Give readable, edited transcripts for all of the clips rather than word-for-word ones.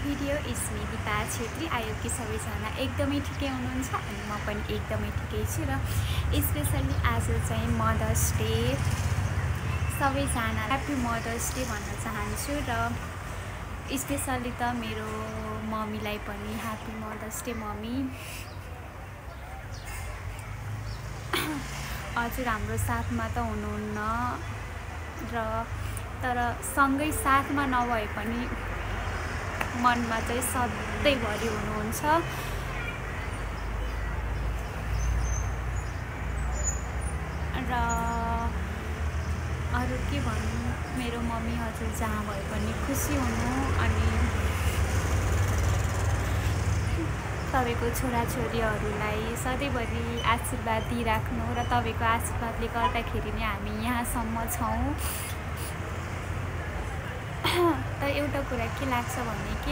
Video is me Deepa Chhetri. आयो कि सबैजना एकदमै ठिकै हुनुहुन्छ अनि म पनि एकदमै ठिकै छु र स्पेसल्ली आज चाहिँ मदर्स डे, सबैजना ह्याप्पी मदर्स डे भन्न चाहन्छु र स्पेसल्ली त मेरो मम्मीलाई पनि ह्याप्पी मदर्स डे मम्मी। हजुर हाम्रो साथमा त हुनुहुन्न र तर सँगै साथमा नभए पनि मनमा चाहिँ सधैँभरि हुनुहुन्छ र अरू के भन्नु, मेरो मम्मी हजुर जहाँ भए पनि खुसी हुनु अनि तपाईँको छोराछोरीहरूलाई सधैँभरि आशीर्वाद दिइराख्नु र तपाईँको आशीर्वादले गर्दाखेरि नै हामी यहाँसम्म छौँ। तर एउटा कुरा के लाग्छ भने कि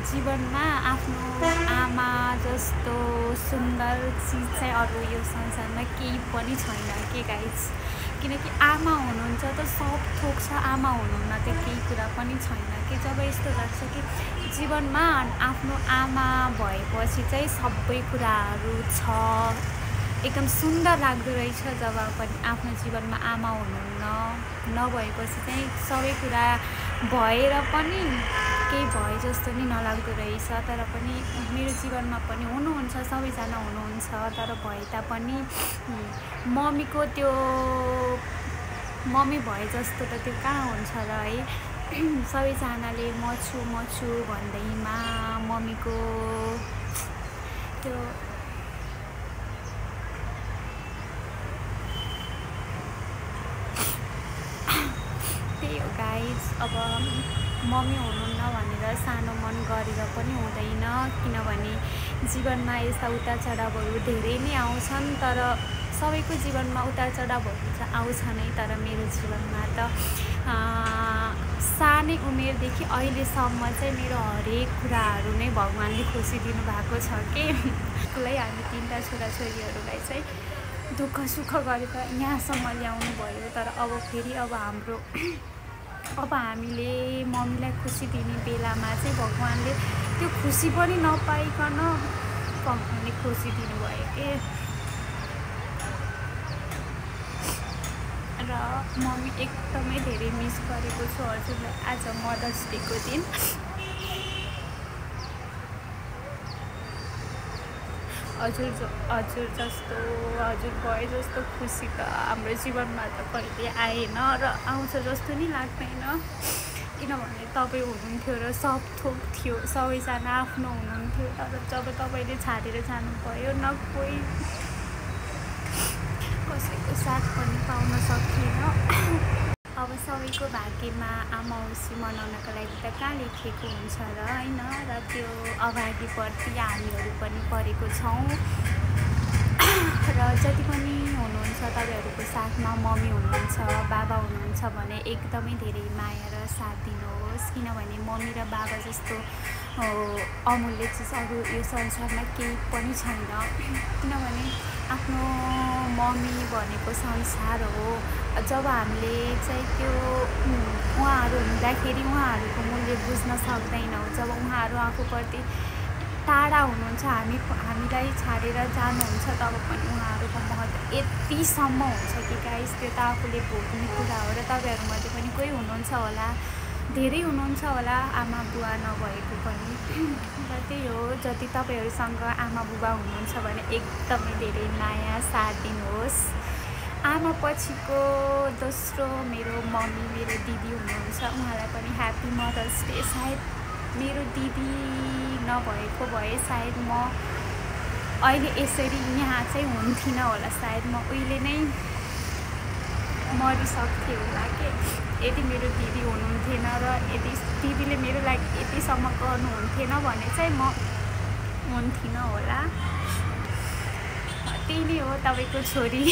जीवनमा आफ्नो आमा जस्तो सुन्दर चिज चाहिँ अरू यो संसारमा केही पनि छैन के गाइज। किनकि आमा हुनुहुन्छ त सब थोक छ, आमा हुनुहुन्न त केही कुरा पनि छैन कि। जब यस्तो लाग्छ कि जीवनमा आफ्नो आमा भएपछि चाहिँ सबै कुराहरू छ, एकदम सुन्दर लाग्दो रहेछ। जब पनि आफ्नो जीवनमा आमा हुनुहुन्न, नभएपछि चाहिँ सबै कुरा भएर पनि केही भए जस्तो नि नलाग्दो रहेछ। तर पनि मेरो जीवनमा पनि हुनुहुन्छ, सबैजना हुनुहुन्छ, तर भए तापनि मम्मीको त्यो मम्मी भए जस्तो त त्यो कहाँ हुन्छ र है। सबैजनाले म छु भन्दैमा मम्मीको त्यो त्यही हो गाइज। अब मम्मी हुनुहुन्न भनेर सानो मन गरेर पनि हुँदैन, किनभने जीवनमा यस्ता उतार चढावहरू धेरै नै आउँछन्। तर सबैको जीवनमा उतार चढावहरू चाहिँ आउँछ नै, तर मेरो जीवनमा त सानै उमेरदेखि अहिलेसम्म चाहिँ मेरो हरेक कुराहरू नै भगवान्ले खुसी दिनुभएको छ कि। उसलाई हामी तिनवटा छोराछोरीहरूलाई चाहिँ दुःख सुख गरेर यहाँसम्म ल्याउनु भयो। तर अब फेरि अब हामीले मम्मीलाई खुसी दिने बेलामा चाहिँ भगवान्ले त्यो खुसी पनि नपाइकन भगवान्ले खुसी दिनुभयो के। र मम्मी एकदमै धेरै मिस गरेको छु हजुरलाई आज मदर्स डेको दिन। हजुर जस्तो हजुर भए जस्तो खुसी त हाम्रो जीवनमा त कहिले आएन र आउँछ जस्तो नि लाग्दैन। किनभने तपाईँ हुनुहुन्थ्यो र सब थोक थियो, सबैजना आफ्नो हुनुहुन्थ्यो। तर जब तपाईँले छाडेर जानुभयो न कोही कसैको साथ पनि पाउन सकिएन। अब सबैको भाग्यमा आमा औँसी मनाउनको लागि त कहाँ लेखिएको हुन्छ र होइन। र त्यो अगाडिप्रति हामीहरू पनि परेको छौँ र जति पनि हुनुहुन्छ तपाईँहरूको साथमा मम्मी हुनुहुन्छ, बाबा हुनुहुन्छ भने एकदमै धेरै माया र साथ दिनुहोस्। किनभने मम्मी र बाबा जस्तो अमूल्य चिज अरू यो संसारमा केही पनि छैन। किनभने आफ्नो मम्मी भनेको संसार हो। जब हामीले चाहिँ त्यो उहाँहरू हुँदाखेरि उहाँहरूको मूल्य बुझ्न सक्दैनौँ। जब उहाँहरू आफूप्रति टाढा हुनुहुन्छ, हामीलाई छाडेर जानुहुन्छ, तब पनि उहाँहरूको महत्त्व यतिसम्म हुन्छ कि गाइस त्यो त आफूले भोग्ने कुरा हो। र तपाईँहरूमध्ये पनि कोही हुनुहुन्छ होला, धेरै हुनुहुन्छ होला आमा बुवा नभएको पनि। र त्यही हो, जति तपाईँहरूसँग आमा बुबा हुनुहुन्छ भने एकदमै धेरै माया साथ दिनुहोस्। आमा पछिको दोस्रो मेरो मम्मी, मेरो दिदी हुनुहुन्छ, उहाँलाई पनि ह्याप्पी मदर्स डे। सायद मेरो दिदी नभएको भए सायद म अहिले यसरी यहाँ चाहिँ हुन्थिनँ होला। सायद म उहिले नै मरिसक्थेँ होला के, यदि मेरो दिदी हुनुहुन्थेन र यदि दिदीले मेरो लागि यतिसम्म गर्नुहुन्थेन भने चाहिँ म हुन्थिनँ होला। त्यही नै हो, तपाईँको छोरी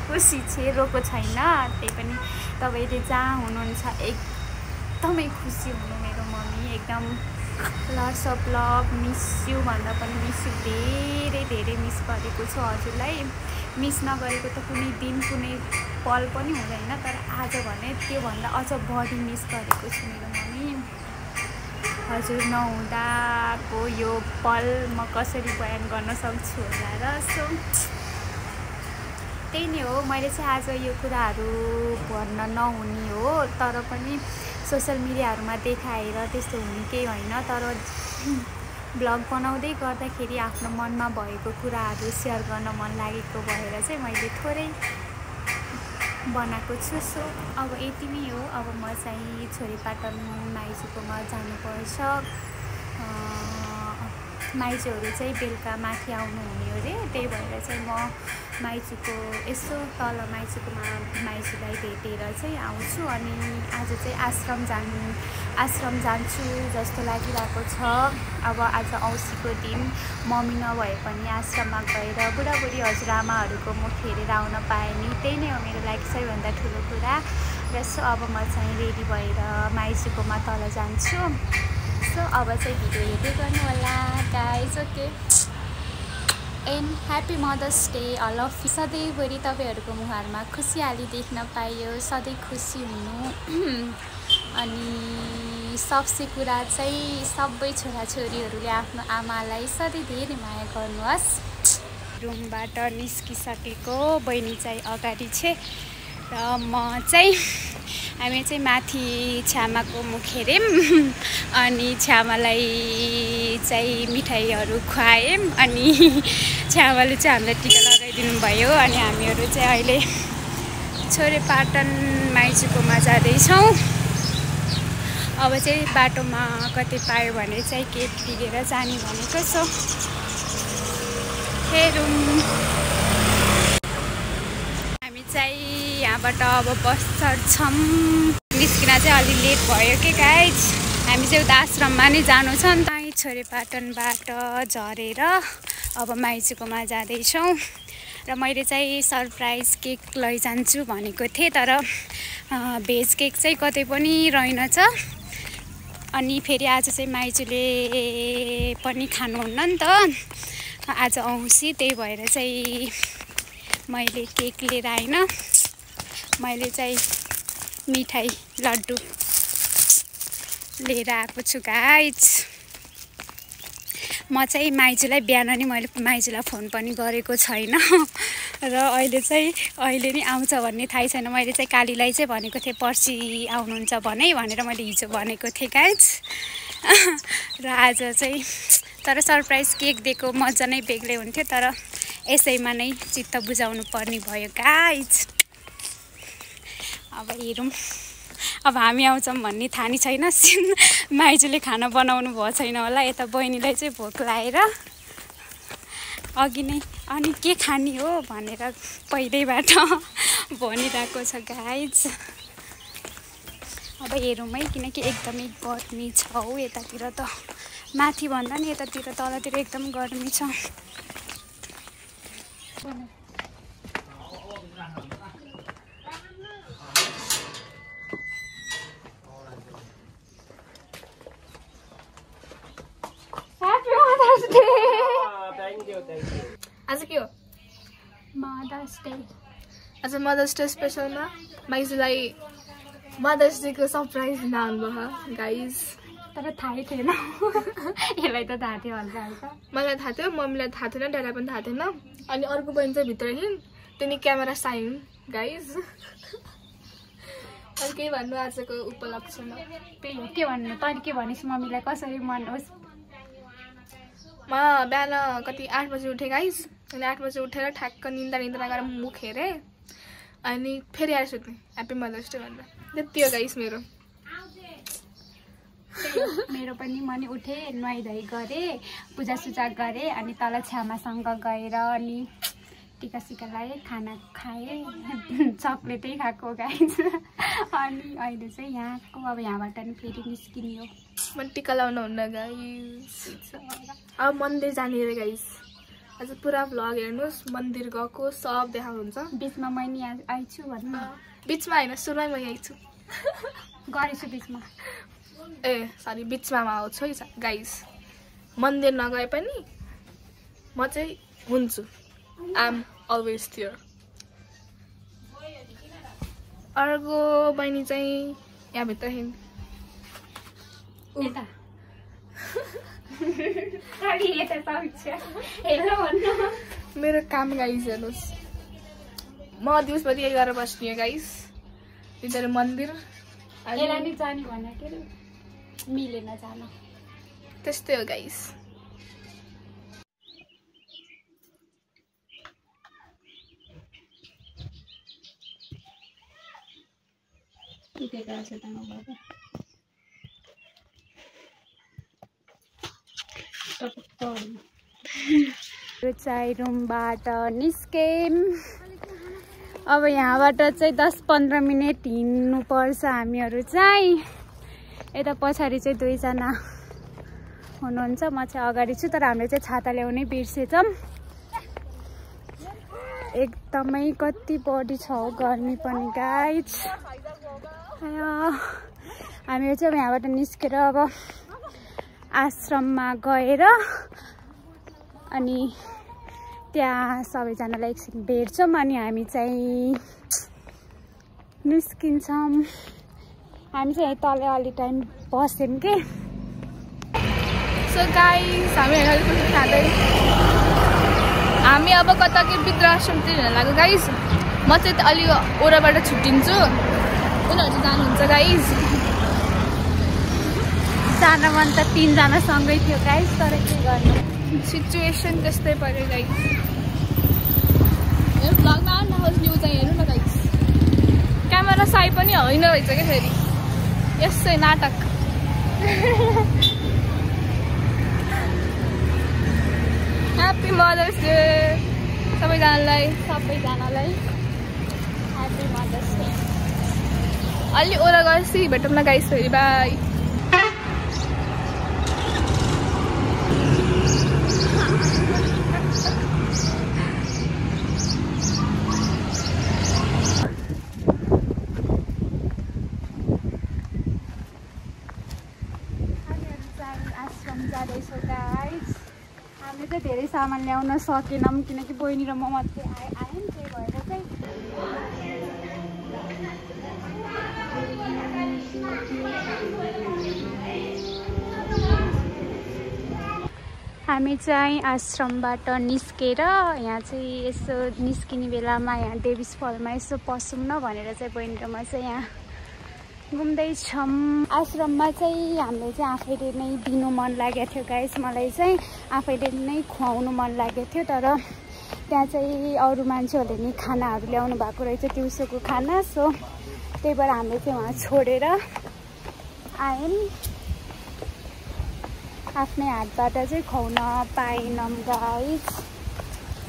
खुसी चाहिँ रोको छैन। त्यही पनि तपाईँले जहाँ हुनुहुन्छ एकदमै खुसी हुनु मेरो मम्मी। एकदम lots of love, miss you भन्दा पनि मिस यु धेरै धेरै मिस गरेको छु हजुरलाई। मिस नगरेको त कुनै दिन कुनै पल पनि हुँदैन। तर आज भने त्योभन्दा अझ बढी मिस गरेको छु मेरो मम्मी। हजुर नहुँदाको यो पल म कसरी बयान गर्न सक्छु होला र। सो त्यही नै हो, मैले चाहिँ आज यो कुराहरू भन्न नहुने हो, तर पनि सोसियल मिडियाहरूमा देखाएर त्यस्तो हुने केही होइन। तर ब्लग बनाउँदै गर्दाखेरि आफ्नो मनमा भएको कुराहरू सेयर गर्न मन लागेको भएर चाहिँ मैले थोरै बनाएको छु। सो अब यति नै हो। अब म चाहिँ छोरीपाटन माइजूकोमा जानुपर्छ। माइजूहरू चाहिँ बेलुका माथि आउनुहुने हो अरे, त्यही भएर चाहिँ म माइजूको यसो तल माइजूलाई भेटेर चाहिँ आउँछु। अनि आज चाहिँ आश्रम जान्छु जस्तो लागिरहेको छ। अब आज औँसीको दिन मम्मी नभए पनि आश्रममा गएर बुढाबुढी हजुरआमाहरूको मुख हेरेर आउन पाएँ नि, त्यही नै हो मेरो लागि सबैभन्दा ठुलो कुरा। र सो अब म चाहिँ रेडी भएर माइजूकोमा तल जान्छु। सो अब चाहिँ भिडियो हेर्दै गर्नु होला guys. Okay, and happy mother's day all of you. सधैँभरि तपाईँहरूको मुहारमा खुसियाली देख्न पाइयो, सधैँ खुसी हुनु। अनि सबसे कुरा चाहिँ सबै छोराछोरीहरूले आफ्नो आमालाई सधैँ धेरै माया गर्नुहोस्। रुमबाट निस्किसकेको, बहिनी चाहिँ अगाडि छ र म चाहिँ हामी चाहिँ माथि छ्यामाको मुख हेऱ्यौँ। अनि छ्यामालाई चाहिँ मिठाईहरू खुवायौँ। अनि छ्यामाले चाहिँ हामीलाई टिका लगाइदिनु भयो। अनि हामीहरू चाहिँ अहिले छोरीपाटन माइजूकोमा जाँदैछौँ। अब चाहिँ बाटोमा कतै पायो भने चाहिँ केक लिएर जाने भनेको छ। हेरौँ। हामी चाहिँ यहाँबाट अब बस चढ्छौँ। निस्किन चाहिँ अलि लेट भयो के गाइज। हामी चाहिँ उता आश्रममा नै जानु छ नि त। छोरीपाटनबाट झरेर अब माइजूकोमा जाँदैछौँ। र मैले चाहिँ सरप्राइज केक लैजान्छु भनेको थिएँ, तर भेज केक चाहिँ कतै पनि रहेनछ। अनि फेरि आज चाहिँ माइजूले पनि खानुहुन्न नि त, आज औँसी, त्यही भएर चाहिँ मैले केक लिएर आइन। मैले चाहिँ मिठाई लड्डु लिएर आएको छु गाइज। म चाहिँ माइजूलाई बिहान नै मैले माइजूलाई फोन पनि गरेको छैन र अहिले नै आउँछ भन्ने थाहै छैन। मैले चाहिँ कालीलाई चाहिँ भनेको थिएँ पर्सि आउनुहुन्छ भनेर मैले हिजो भनेको थिएँ गाइज। र आज चाहिँ तर सरप्राइज केक दिएको मजा नै बेग्लै हुन्थ्यो, तर यसैमा नै चित्त बुझाउनु पर्ने भयो गाइज। अब हेरौँ, अब हामी आउँछौँ भन्ने थाहा नै छैन। माइजूले खाना बनाउनु भएको छैन होला। यता बहिनीलाई चाहिँ भोक लागेर अघि नै अनि के खाने हो भनेर पहिल्यैबाट भनिरहेको छ गाइज। अब हेरौँ है, किनकि एकदमै गर्मी छ हौ यतातिर त। माथि भन्दा नि यतातिर तलतिर एकदम गर्मी छ। आज के हो? Mother's day. आज मदर्स डे स्पेसलमा माइजूलाई मदर्स डेको सरप्राइज दिन आउनुभयो गाइज। तर थाहै थिएन। यसलाई त थाहा थियो हल्का। मलाई थाहा थियो, मम्मीलाई थाहा थिएन, ड्याडा पनि थाहा थिएन। अनि अर्को बहिनी चाहिँ भित्र हिँड, त्यहाँदेखि क्यामेरा साइन गाइज। अनि के भन्नु आजको उपलक्ष्यमा? त्यही हो, के भन्नु? तैँले के भनिस् मम्मीलाई कसरी मनोस्? म बिहान कति 8 बजी उठेँ गाइज। अनि 8 बजी उठेर ठ्याक्क निन्दा गरेर मुख हेरेँ। अनि फेरि आएर सुत्ने ह्याप्पी मदर्स डे भनेर। त्यति हो गाइज मेरो। मेरो पनि म नि उठेँ, नुहाइधुवाइ गरेँ, पूजासुजा गरेँ। अनि तल छ्यामासँग गएर अनि टिकासिका लगाएँ, खाना खाएँ, चक्लेटै खाएको गाइज। अनि अहिले चाहिँ यहाँको अब यहाँबाट नि फेरि निस्किने हो। म टिका लाउनु हुन्न गाइज। अब मन्दिर जाने रे गाइज। आज पुरा भ्लग हेर्नुहोस्, मन्दिर गएको सब देखाउनुहुन्छ। बिचमा मैले आइछु भन्नु। बिचमा होइन, सुरुमै म आइछु। गरेछु बिचमा। ए सरी, बिचमा आउँछु है गाइज। मन्दिर नगए पनि म चाहिँ हुन्छु। I am always there. अर्को बहिनी चाहिँ यहाँभित्र मेरो काम गाइस हेर्नुहोस् म दिउँसभरि यही गरेर बस्ने गाइस इधर मन्दिर मिलेन जान त्यस्तै हो गाइस चाहिँ रुमबाट निस्केम अब यहाँबाट चाहिँ 10-15 मिनट हिँड्नुपर्छ हामीहरू चाहिँ यता पछाडि चाहिँ 2 जना हुनुहुन्छ म चाहिँ अगाडि छु तर हामीले चाहिँ छाता ल्याउनै बिर्सेछौँ एकदमै कति बढी छ गर्मी पनि गाइस हामीहरू चाहिँ यहाँबाट निस्केर अब आश्रममा गएर अनि त्यहाँ सबैजनालाई एकछिन भेट्छौँ अनि हामी चाहिँ निस्किन्छौँ हामी चाहिँ यहीँ तल अलि टाइम बस्यौँ के सो गाइस हामी अब कता के वृद्धाश्रमतिर हिँड्न लाग्यो गाइस म चाहिँ अलि ओराबाट छुट्टिन्छु उनीहरू चाहिँ जानुहुन्छ गाइस जान मन त 3 जना सँगै थियो गाइस तर के गर्नु सिचुएसन त्यस्तै पर्यो गाइस यो भ्लगमा नहोस् न्युज चाहिँ हेर्नु न गाइस क्यामेरा साई पनि होइन रहेछ क्या फेरि यसै नाटक ह्याप्पी मदर्स डे सबैजनालाई ह्याप्पी मदर्स डे अलि ओरा गएपछि भेटौँ न गाइस फेरि बाई जाँदैछौँ गाइस हामीले चाहिँ धेरै सामान ल्याउन सकेनौँ किनकि बहिनी र म मात्रै आयौँ त्यही भएर चाहिँ हामी चाहिँ आश्रमबाट निस्केर यहाँ चाहिँ यसो निस्किने बेलामा यहाँ डेभिस फलमा यसो पसौँ न भनेर चाहिँ बहिनी र म चाहिँ यहाँ घुम्दैछौँ आश्रममा चाहिँ हामीले चाहिँ आफैले नै दिनु मन लागेको थियो गाइस मलाई चाहिँ आफैले नै खुवाउनु मन लागेको थियो तर त्यहाँ चाहिँ अरू मान्छेहरूले नि खानाहरू ल्याउनु भएको रहेछ दिउँसोको खाना सो त्यही भएर हामीले चाहिँ उहाँ छोडेर आयौँ आफ्नै हातबाट चाहिँ खुवाउन पाएनौँ गाइस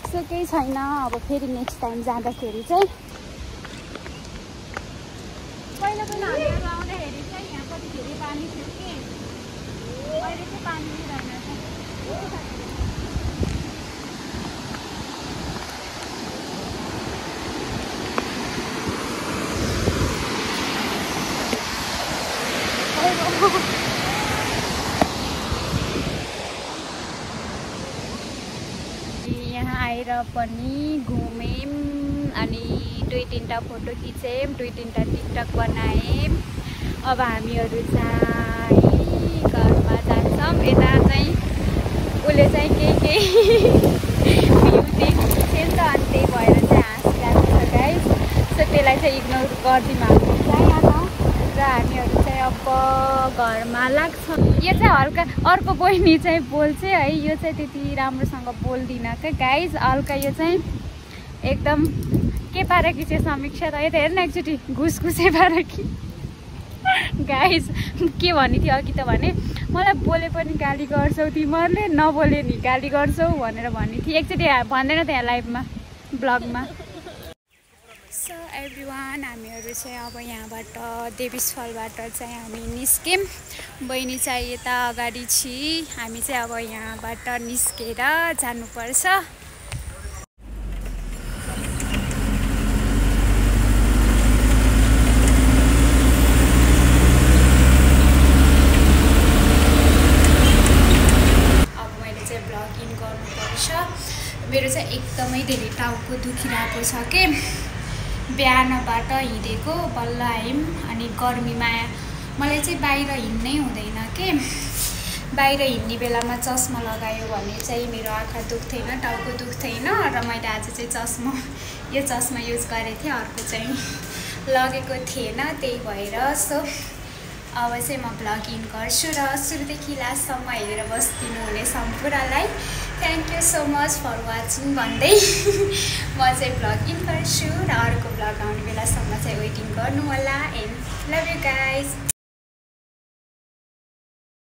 सो केही छैन अब फेरि नेक्स्ट टाइम जाँदाखेरि चाहिँ पहिला हामीहरू आउँदाखेरि चाहिँ यहाँ कति धेरै पानी थियो कि अहिले चाहिँ पानी रहेन यहाँ आएर पनि घुम्यौँ अनि 2-3टा फोटो खिच्यौँ 2-3टा टिकटक बनायौँ अब हामीहरू चाहिँ घरमा जान्छौँ यता चाहिँ उसले चाहिँ केही भ्यू देखिन्छ नि त अनि त्यही भएर चाहिँ हाँसिरहेको छ गाइस सो त्यसलाई चाहिँ इग्नोर गरिदिउँ हामी चाहिँ र हामीहरू चाहिँ अब घरमा लाग्छौँ यो चाहिँ हल्का अर्को बहिनी चाहिँ बोल्छ है यो चाहिँ त्यति राम्रोसँग बोल्दिनँ क्या गाइस हल्का यो चाहिँ एकदम के पाराकी चाहिँ समीक्षा त यो त हेर्न एकचोटि घुसघुसे पाराकी गाइस के भन्ने थियो अघि त भने मलाई बोले पनि गाली गर्छौ तिमीहरूले नबोले नि गाली गर्छौ भनेर भन्ने थियो एकचोटि भन्दैन त्यहाँ लाइभमा ब्लगमा सो एभ्रिवान हामीहरू चाहिँ अब यहाँबाट डेभिस फलबाट चाहिँ हामी निस्क्यौँ बहिनी चाहिँ यता अगाडि छि हामी चाहिँ अब यहाँबाट निस्केर जानुपर्छ मेरो चाहिँ एकदमै धेरै टाउको दुखिरहेको छ के बिहानबाट हिँडेको बल्ल आयौँ। अनि गर्मीमा मलाई चाहिँ बाहिर हिँड्नै हुँदैन के, बाहिर हिँड्ने बेलामा चस्मा लगायो भने चाहिँ मेरो आँखा दुख्थेन, टाउको दुख्थेन र मैले आज चाहिँ यो चस्मा युज गरेको थिएँ, अर्को चाहिँ लगेको थिएन, त्यही भएर सो अब चाहिँ म भ्लग इन गर्छु र सुरुदेखि लास्टसम्म हेरेर बसिदिनु हुने सम्पूर्णलाई thank you so much for watching भन्दै म चाहिँ भ्लग इन गर्छु र अर्को भ्लग आउने बेलासम्म चाहिँ वेटिङ गर्नु होला। And love you guys.